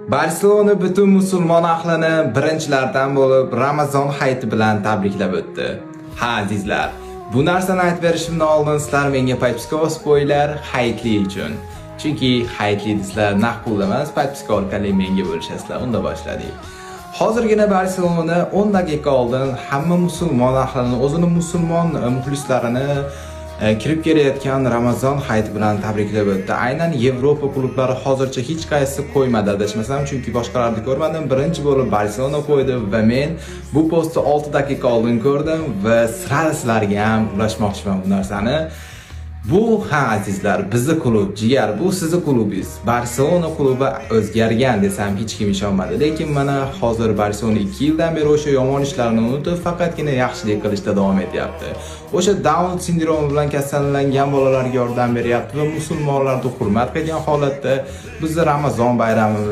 Barselona butun musulmon ahlini birinchilardan bo'lib Ramazon hayiti bilan tabriklab o'tdi. Ha azizlar, bu narsani aytib berishimdan oldin sizlar menga Paypsko spoiler hayitli uchun. Chunki hayitli sizlar naqd pul emas, Paypsko orqali menga bo'lishasizlar. Unda boshladik. Hozirgina Barselona 10 daqiqa oldin hamma musulmon ahlini, o'zini musulmon muxlislarini kirib kelayotgan Ramazon hayiti bilan tabriklab o'tdi. Aynan Yevropa klublari hozircha hech qaysi qo'ymadi adashmasam, chunki boshqalarni ko'rmadim. Birinchi bo'lib Barselona qo'ydi va men bu postni 6 daqiqa oldin ko'rdim va sizlarga ham ulashmoqchiman bu narsani. Bu azizlar, bizni klub, jigar, bu sizni klubingiz. Barselona klubi o'zgargan desam hech kim ishonmadi. Lekin mana hozir Barselona 2 yildan beri o'sha yomon ishlarini unutib, faqatgina yaxshilik qilishda davom etyapti. O'sha Down sindromi bilan kasallangan bolalarga yordam beryapti va musulmonlarni hurmat qilgan holatda bizni Ramazon bayramimiz